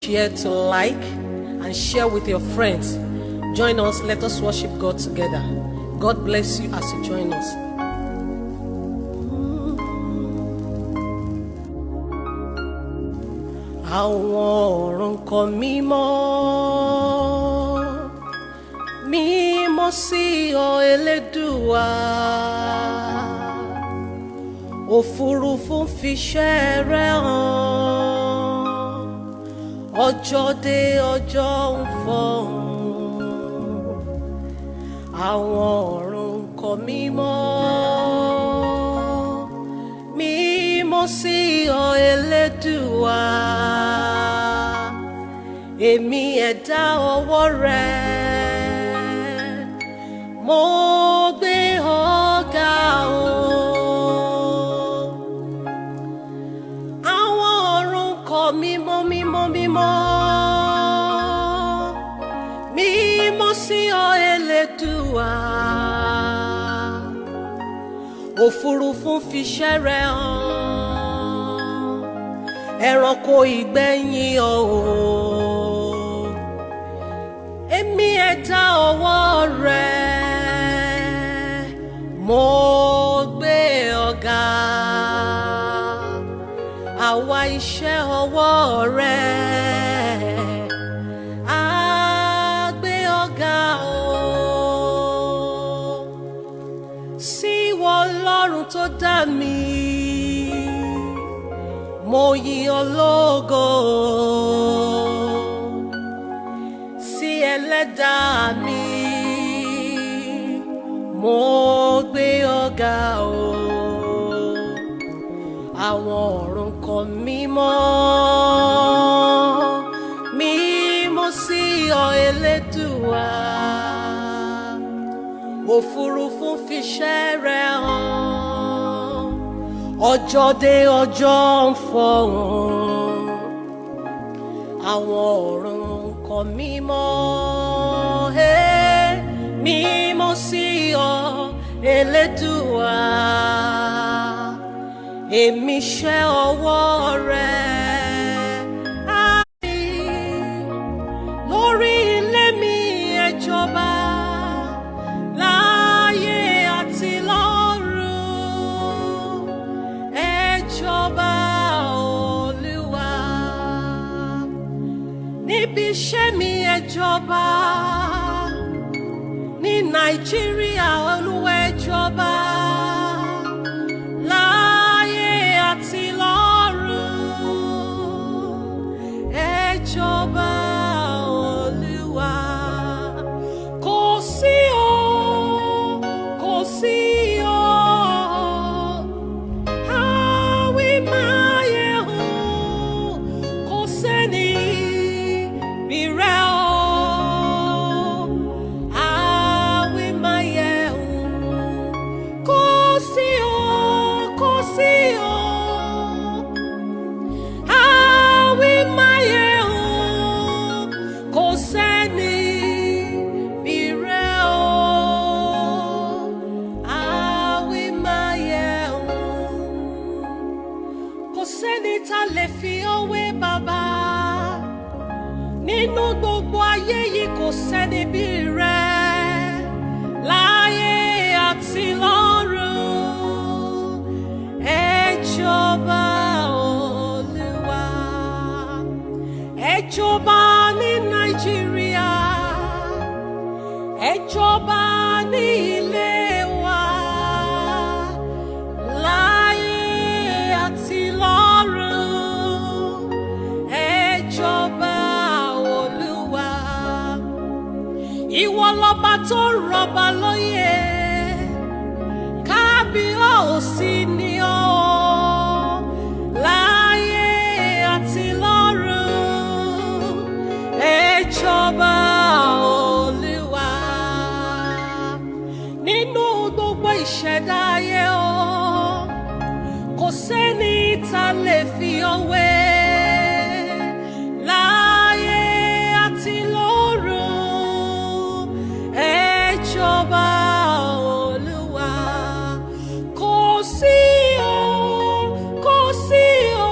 share, to like, and share with your friends. Join us. Let us worship God together. God bless you as you join us. Àwọn ọ̀run kọ mímọ́, mímọ́ sí ọ Elédùà. Òfurufú fiṣẹ́ rẹ̀ hàn, ọjọ́ dé ọjọ́ ń fọhùn. Àwọn ọ̀run kọ mímọ́, mímọ́ sí ọ Elédùà. Èmi ẹ̀dá ọwọ́ rẹ̀, mo gbé ọ ga o. Àwọn ọ̀run kọ mímọ́, mímọ́, mímọ́, mímọ́ sí ọ Elédùà. Òfurufú fiṣẹ́ rẹ̀ hàn, ẹranko ìgbẹ́yìn ọ o. Èmi ẹ̀dá ọwọ́ rẹ̀, mo gbé ọ ga. Àwa iṣẹ́ ọwọ́ rẹ̀, a gbé ọ ga o. Sí ìwọ Ọlọ́run tó dá mi, mo yìn ọ́ lógo. Sí Ẹlẹ́dàá mi, mo gbé ọ ga o. Àwọn ọ̀run kọ mímọ́, mímọ́ sí ọ Elédùà. Òfurufú fiṣẹ́ rẹ̀ hàn, ọjọ́ dé ọjọ́ ń fọhùn. Àwọn ọ̀run kọ mímọ́, mímọ́ sí ọ Elédùà. Èmi iṣẹ́ ọwọ́ rẹ̀, lórí ilé mi ẹ jọba, láyé àti lọ́run ẹ jọba Olúwa. Níbi iṣẹ́ mi ẹ jọba, ní Nàìjíríà Olúwa ẹ jọba, láyé àti lọ́run ẹ jọba Olúwa. Kò sí o, kò sí o, àwí máa yẹ o, kò sẹ́ni bí rẹ o. Àwí máa yẹ o, kò sí o, kò sí o. Àwí máa yẹ o, kò sẹ́ni bí rẹ o. Àwí máa yẹ o, kò sẹ́ni tá lè fi ọ́ wé bàbá. Nínú gbogbo ayé yìí kò sẹ́ni bí rẹ, láyé àti lọ́run ẹ jọba Olúwa. Ẹ jọba ní Nàìjíríà, ẹ jọba ní ilé wa, láyé àti lọ́run ẹ jọba Olúwa. Ìwọ lọba tó rọba lóyè, kábíyèsí ni ọ́, láyé àti lọ́run ẹ jọba Olúwa. Nínú gbogbo ìṣẹ̀dá ayé o, kò sẹ́ni tá lè fi ọ́ wé, láyé àti lọ́run ẹ jọba Olúwa. Kò sí o, kò sí o,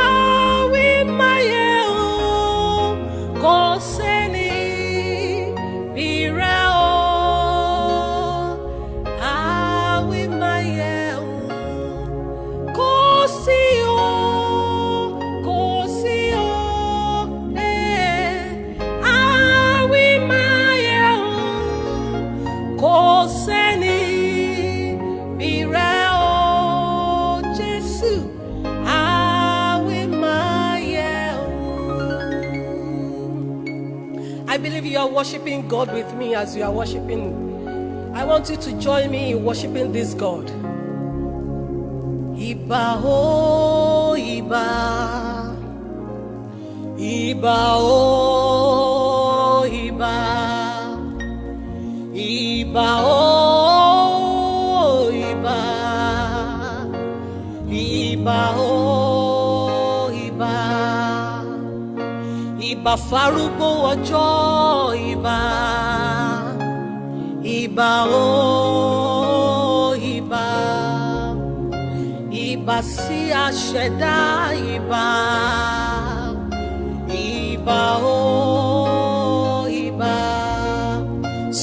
àwí Jésù, àwẹ̀ máa yẹ ọ́. I believe you are worshiping God with me as you are worshiping. I want you to join me in worshiping this God. Ìbà o, ìbà. Ìbà o, ìbà. Ìbà o, ìbà. Ìbà o, ìbà. Ìbà fárúgbó ọjọ́, ìbà. Ìbà o, ìbà. Ìbà sí aṣẹ̀dá, ìbà. Ìbà o, ìbà.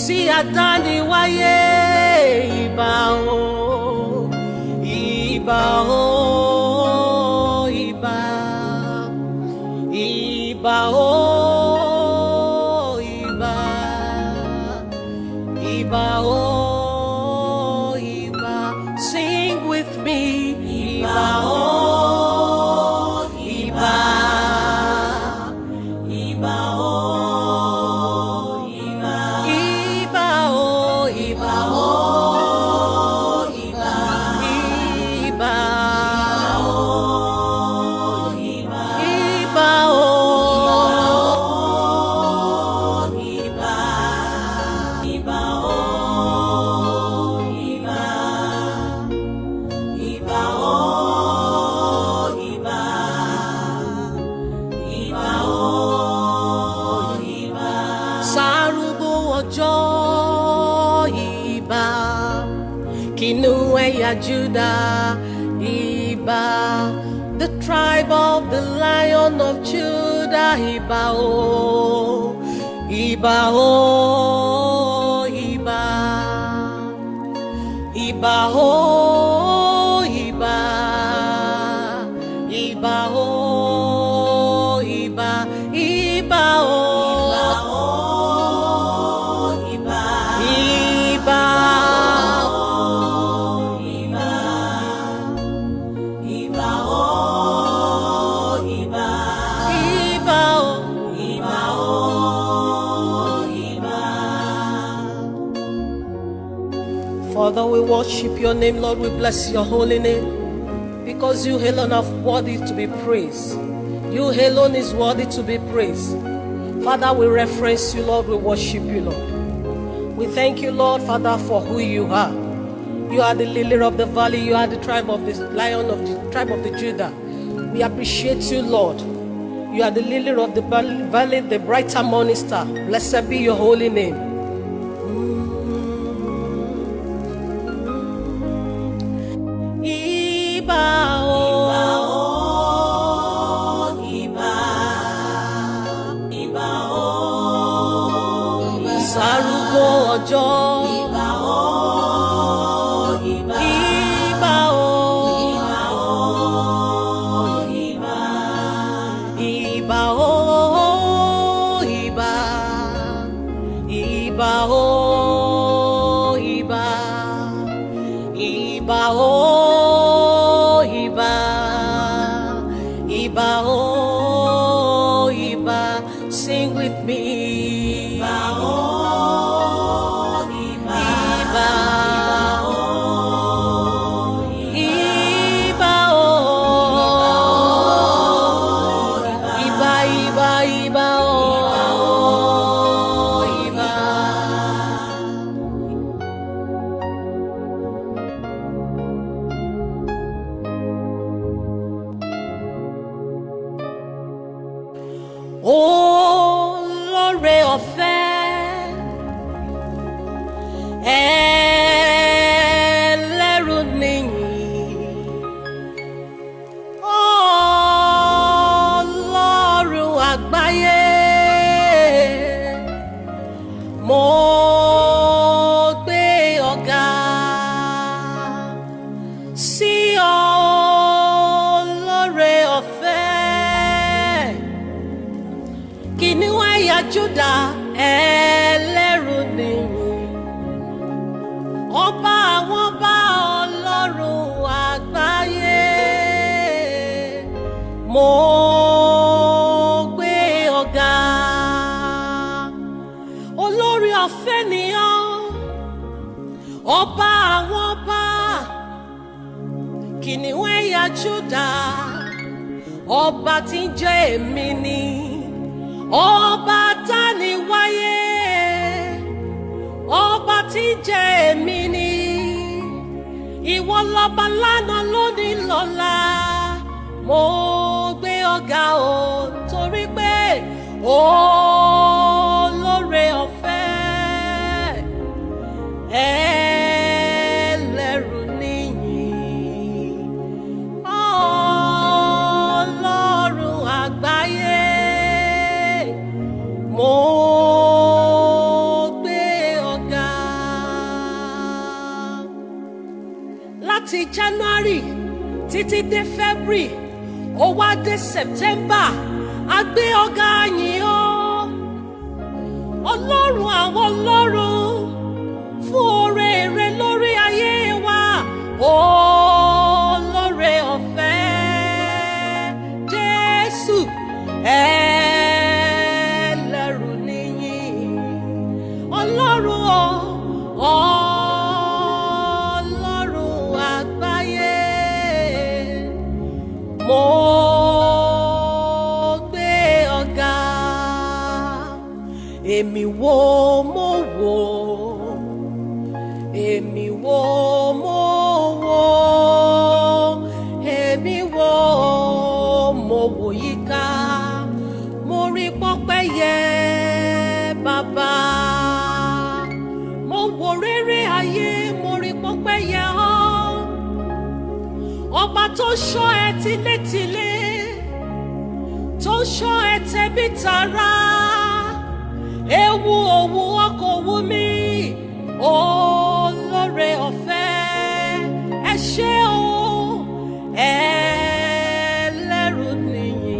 Sí adániwáyé, ìbà o. Ìbà o, ìbà. Ìbà o, ìbà. Ìbà o, ìbà. Sing with me. Ìbà o, ìbà. Ìbà o, ìbà. Ìbà o, ìbà o, ìbà. Ìbà o, ìbà. Ìbà o, ìbà. Ìbà o, ìbà. Ìbà o, ìbà. Ìbà o, ìbà. Sárúgbó ọjọ́, ìbà. Kìnìún ẹ̀yà Júdà, ìbà. The tribe of the Lion of Judah, ìbà o. Ìbà o, ìbà. Ìbà o, ìbà. Ìbà o, ìbà. Ìbà o, ìbà. Ìbà o, ìbà. Ìbà o, ìbà. Ìbà o, ìbà o, ìbà. Father, we worship your name, Lord. We bless your holy name because you alone are worthy to be praised. You alone is worthy to be praised. Father, we reference you, Lord. We worship you, Lord. We thank you, Lord, Father, for who you are. You are the lily of the valley. You are the tribe of the Lion of the tribe of the Judah. We appreciate you, Lord. You are the lily of the valley, the brighter morning star. Blessed be your holy name. Ìbà o, ìbà. Ìbà o, sárúgbó ọjọ́, ìbà o, ìbà. Ìbà o, ìbà. Ìbà o, ìbà. Ìbà o, ìbà. Ìbà o, ìbà. Ìbà o, ìbà. Sing with me. Ìbà o, ìbà. Ìbà o, ìbà o. Ìbà, ìbà, ìbà o. Ìbà. Olóore ọ̀fẹ́, ẹlẹ́rù nìyí. Ọlọ́run àgbáyé, mo gbé ọ̀gá sí olóore ọ̀fẹ́. Kìnìún ẹ̀yà Júdà, ẹlẹ́rù nìyí. Ọba àwọn ọba, Ọlọ́run àgbáyé. Júdà, ọba tí ń jẹ́ èmi ni, ọba táni wáyé, ọba tí ń jẹ́ èmi ni, ìwọ lọ́ba lánàá lónìí lọ́la. Mo gbé ọ̀gá o torí pé olóore ọ̀fẹ́ ẹlẹ́rù níyì, Ọlọ́run àgbáyé. Mo gbé ọ̀gá. Láti January títí dé February, ó wá dé September, a gbé ọ̀gá yìn ọ́, Ọlọ́run àwọn ọlọ́run, fún oore rẹ lórí ayé wa, olóore ọ̀fẹ́ Jésù ẹlẹ́rù níyì, Ọlọ́run Ọlọ́run àgbáyé. Mo gbé ọ̀gá. Èmi wo mo wò, èmi wo mo wò, èmi wo mo wò yíká, mo rí pọ́pẹ́yẹ bàbá, mo wò rere ayé, mo rí pọ́pẹ́yẹ ọ́, ọba tó ṣọ́ ẹ tilétilé, tó ṣọ́ ẹ tẹbí tará, ewu òwú ọkọ̀ òwú mi, olóore ọ̀fẹ́ ẹ ṣé o ẹlẹ́rù níyì,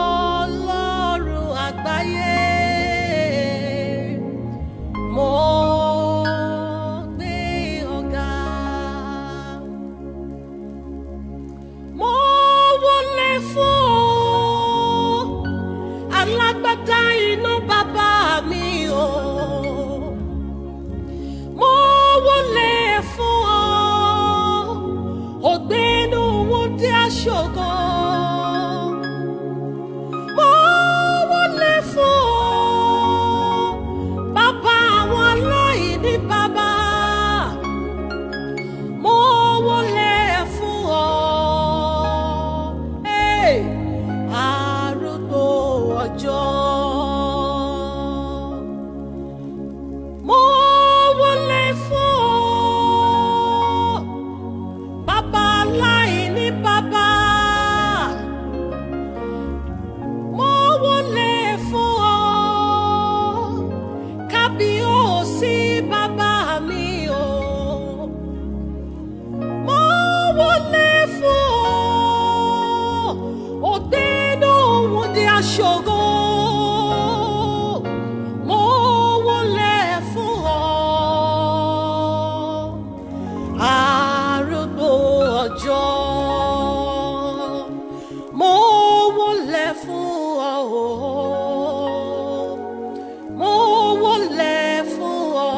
Ọlọ́run àgbáyé. Mo gbé ọ̀gá. Mo wọlé fún alágbádá iná bàbá mi o, mo wọlé fún ọ, ògbénu wúndí aṣògo, mo wọlé fún ọ, bàbá àwọn aláìní bàbá, mo wọlé fún ọ, arúgbó ọjọ́. Mo wọlé fún ọ, bàbá aláìní bàbá, mo wọlé fún ọ, kábíyèsí bàbá mi o, mo wọlé fún ọ, ògbénu wúndí aṣògo, mo wọlé fún ọ, arúgbó ọjọ́, mo wọlé fún ọ, mo wọlé fún ọ,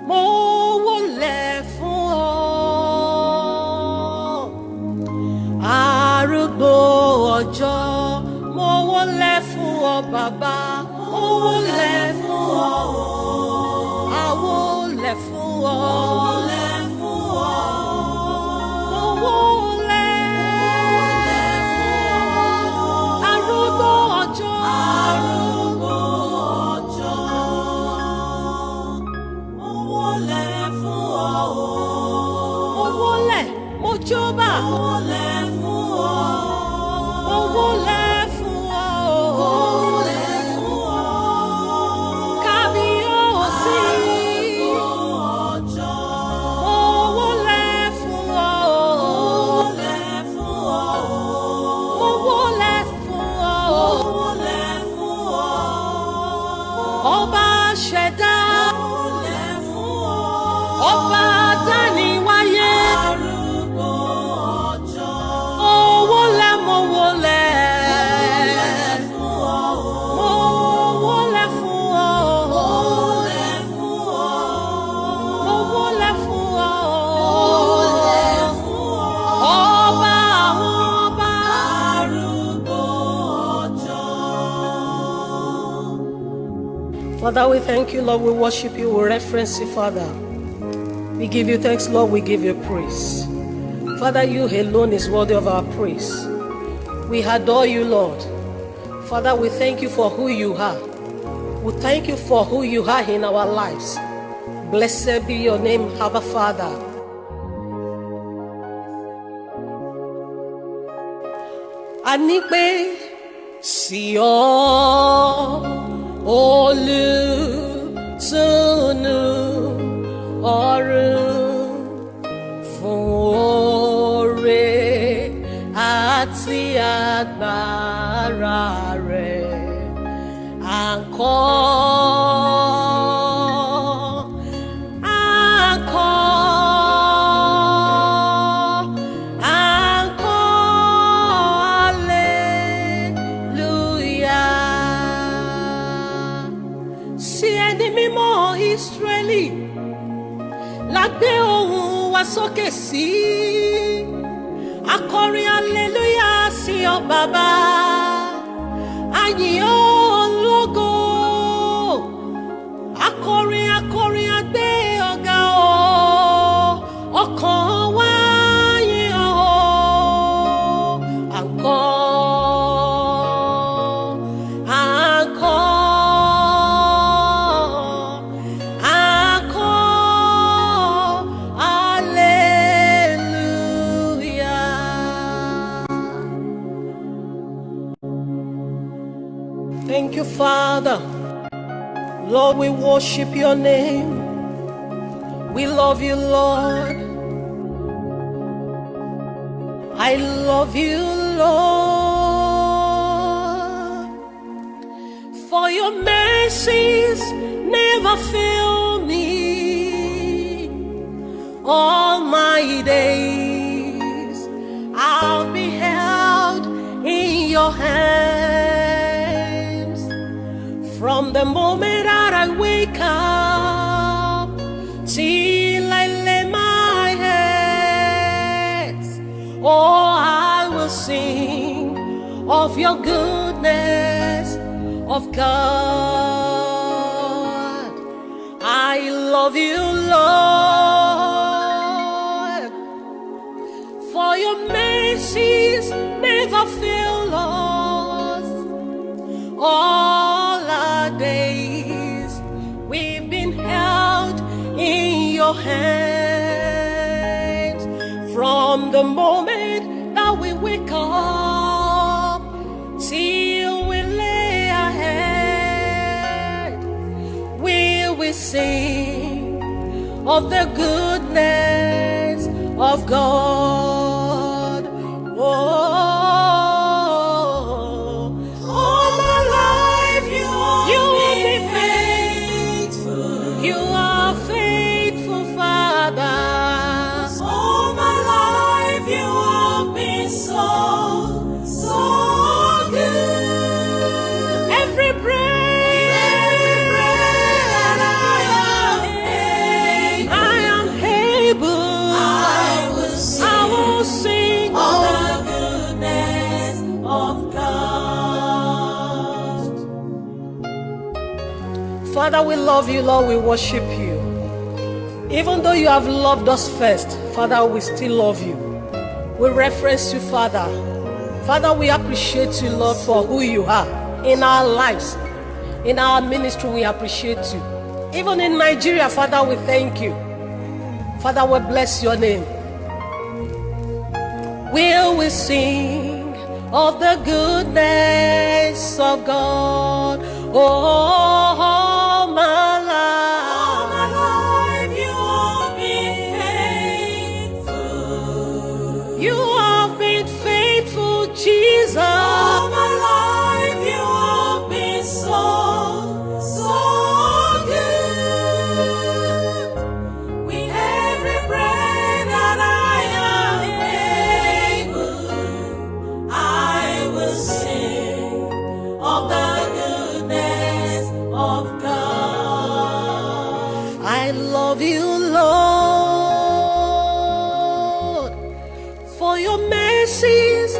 mo wọlé fún ọ, arúgbó ọjọ́, mo wọlé fún ọ bàbá, mo wọlé fún ọ, àwọlé fún ọ, mo wọlé arúgbó ọjọ́, mo wọlé fún ọ, mo wọlé, mo jọba, mo wọlé fún ọ, mo wọlé fún ọ, kábíyèsí, mo wọlé fún ọ, mo wọlé fún ọ, ọba ṣẹ̀dá, ọba dániwáyé, mo wọlé, mo wọlé, mo wọlé fún ọ, mo Father, we thank you, Lord. We worship you. We reference you, Father. We give you thanks, Lord. We give you praise. Father, you alone is worthy of our praise. We adore you, Lord. Father, we thank you for who you are. We thank you for who you are in our lives. Blessed be your name, Abba Father. Àní sí ọ olùtùnú ọ̀run fún oore àti agbára rẹ̀ à ń Israeli la gbé ohùn wa sókè sí akọrin hallelujah sí ọ bàbá a yìn ọ́ ológo akọrin a gbé ọ̀gá ọ ọkàn wa yìn ọ́ Thank you, Father. Lord, we worship your name. We love you, Lord. I love you, Lord. For your mercies never fail me. All my days I'll be held in your hands. From the moment that I wake up till I lay my head, oh, I will sing of your goodness, of God. I love you, Lord, for your mercies never fail us. All our days we've been held in your hands. From the moment that we wake up till we lay our head, we will sing of the goodness of God. Oh, Father, we love you, Lord, we worship you. Even though you have loved us first, Father, we still love you. We reference you, Father. Father, we appreciate you, Lord, for who you are in our lives. In our ministry, we appreciate you. Even in Nigeria, Father, we thank you. Father, we bless your name. Will we sing of the goodness of God? Oh, my life, you have been faithful. You have been faithful, Jesus. All my life, you have been so good. With every breath that I am able, I will sing of the goodness of God. I love you, Lord, for your mercies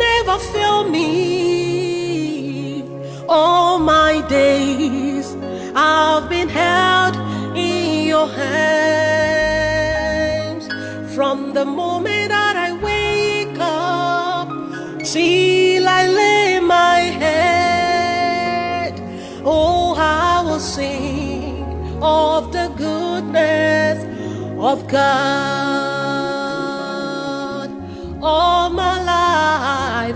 never fail me. All my days I your hands. From the moment that I wake up till I lay my head, oh, I will sing of the goodness of God. All my life,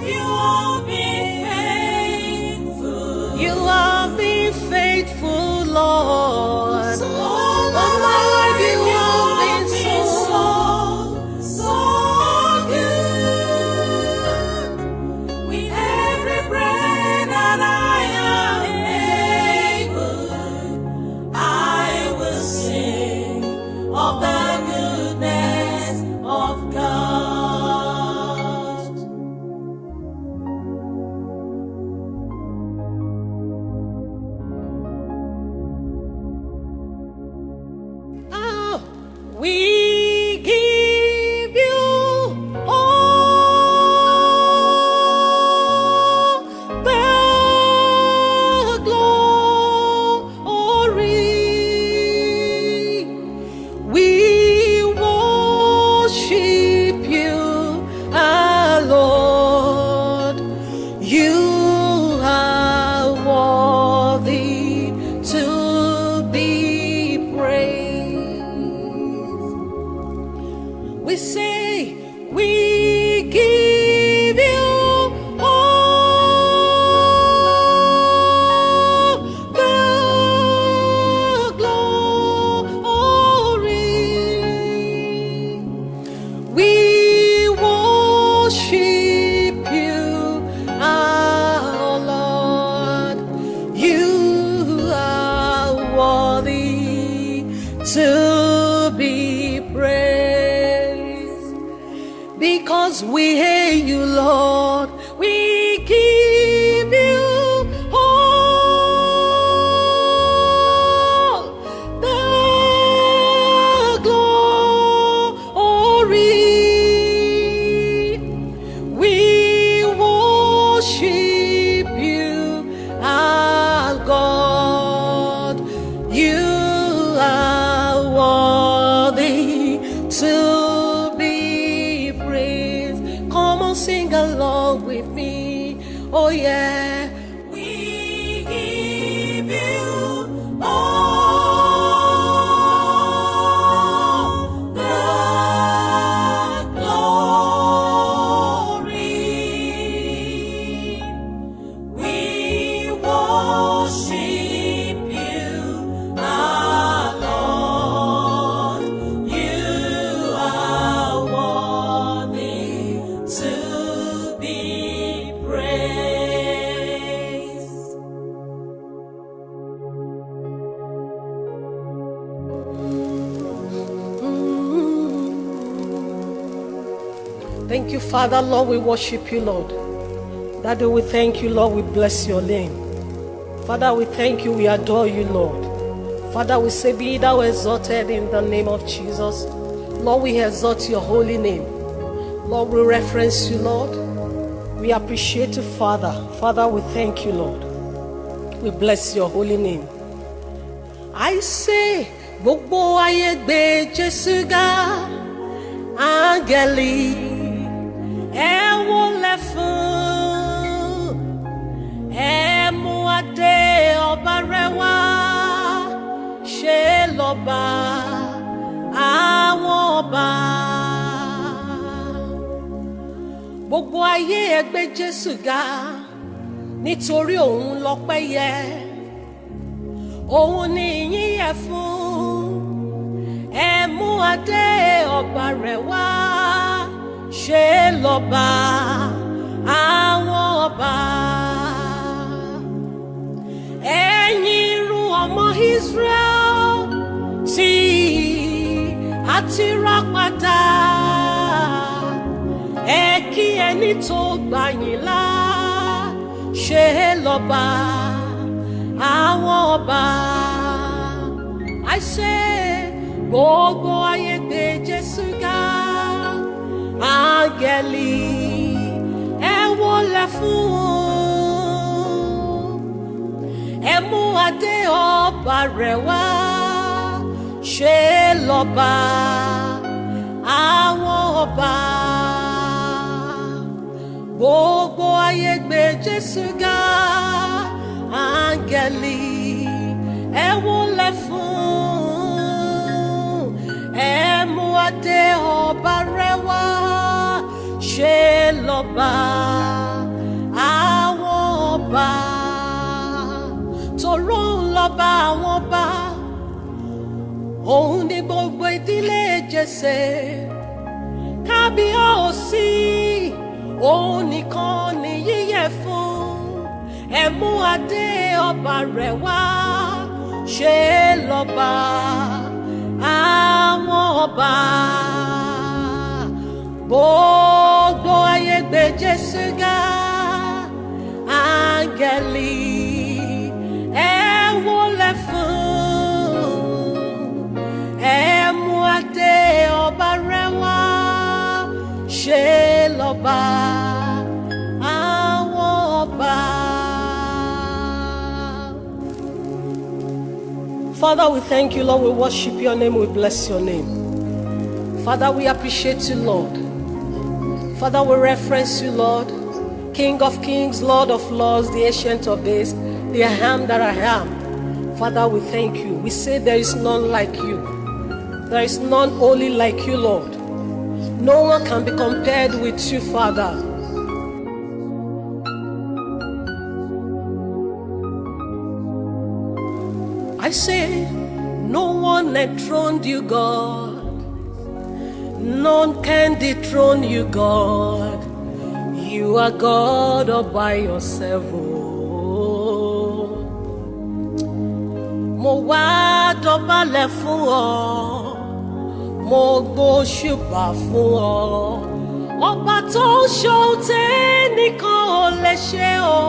you have been faithful. You have been faithful, Lord. All my life, you have been so good. With every breath that I am able, I will sing of the goodness of God. Oh, we give you all the glory. We worship you, our Lord. You are worthy to be praised. We say, we give you all the glory. We worship you, our Lord. You are worthy to be praised. Because we hate you, Lord, we give you all the glory. We worship you, our God. You are worthy to be praised. Come on, sing along with me. Oh yeah. We give you all the glory. We worship you, our Lord. You are worthy to be praised. Thank you, Father, Lord. We worship you, Lord. Daddy, we thank you, Lord. We bless your name. Father, we thank you. We adore you, Lord. Father, we say, be thou exalted in the name of Jesus. Lord, we exalt your holy name. Lord, we reference you, Lord. We appreciate you, Father. Father, we thank you, Lord. We bless your holy name. I say, gbogbo ayé gbé Jésù ga, áńgẹ́lì ẹ wólẹ̀ fún, ẹ mú adé ọba rẹwà, ṣe lọ́ba àwọn ọba. Gbogbo ayé ẹ gbé Jésù ga, nítorí òun lọ́pẹ́ yẹ, òun ni ìyìn yẹ fún. Ẹ mú adé ọba rẹ̀ wá, ṣe lọ́ba àwọn ọba. Ẹ̀yin irú ọmọ Israel tí a ti rà padà, ẹ kí ẹni tó gbà yín là, ṣe lọ́ba àwọn ọba. I say, gbogbo ayé gbé Jésù ga, áńgẹ́lì ẹ wólẹ̀ fún, ẹ mú adé ọba rẹ̀ wá, ṣe lọ́ba àwọn ọba. Gbogbo ayé gbé Jésù ga, áńgẹ́lì ẹ wólẹ̀ fún, ẹ mú adé ọba rẹ̀ wá, ṣe lọ́ba àwọn ọba. Toró ń lọ́ba àwọn ọba, òun ni gbogbo ìdílé Jésè. Kábíyèsí òun nìkan ni yíyẹ fún, ẹ mú adé ọba rẹ̀ wá, ṣe lọ́ba àwọn ọba. Gbogbo ayé gbé Jésù ga, áńgẹ́lì ẹ wólẹ̀ fún, ẹ mú adé ọba rẹ̀ wá, ṣe lọ́ba àwọn ọba. Father, we thank you, Lord. We worship your name. We bless your name. Father, we appreciate you, Lord. Father, we reference you, Lord. King of kings, Lord of lords, the ancient of days, the I am that I am. Father, we thank you. We say there is none like you. There is none holy like you, Lord. No one can be compared with you, Father. I say, no one enthroned you, God. None can dethrone you, God. You are God all by yourself. Oh. Mo wá dọ̀bálẹ̀ fún ọ, mo gbóṣùbà fún ọ, ọba tó ń ṣohun tẹ́nìkan ò lè ṣe o.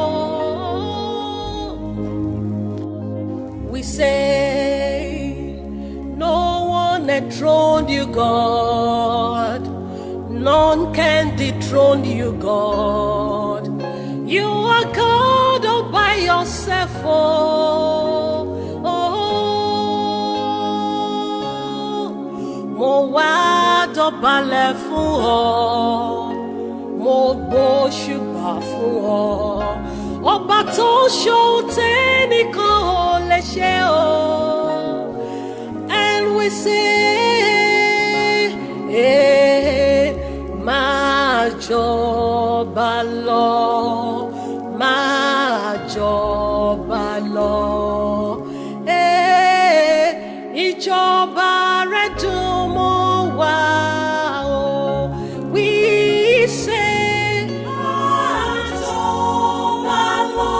We say, no one enthroned you, God. None can dethrone you, God. You are God all by yourself, oh. Mo wá dọ̀bálẹ̀ fún ọ, mo gbóṣùbà fún ọ, ọba tó ń ṣohun tẹ́nìkan ò lè ṣe o. And we say, máa jọba lọ, máa jọba lọ. Ìjọba rẹ̀ dùn mọ́ wa o. We say, máa jọba lọ,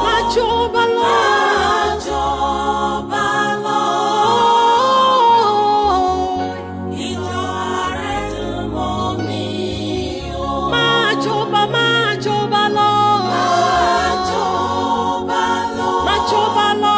máa jọba lọ, máa jọba lọ. Ìjọba rẹ̀ dùn mọ́ mi o. Máa jọba, máa jọba lọ, máa jọba lọ, máa jọba lọ.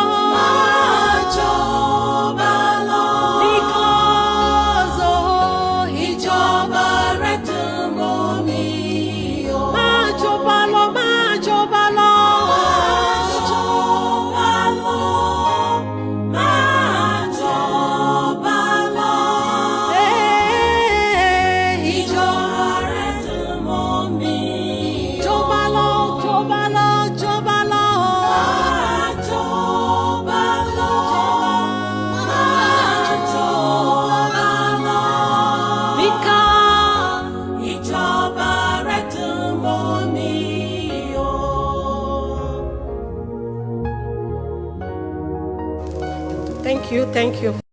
Thank you.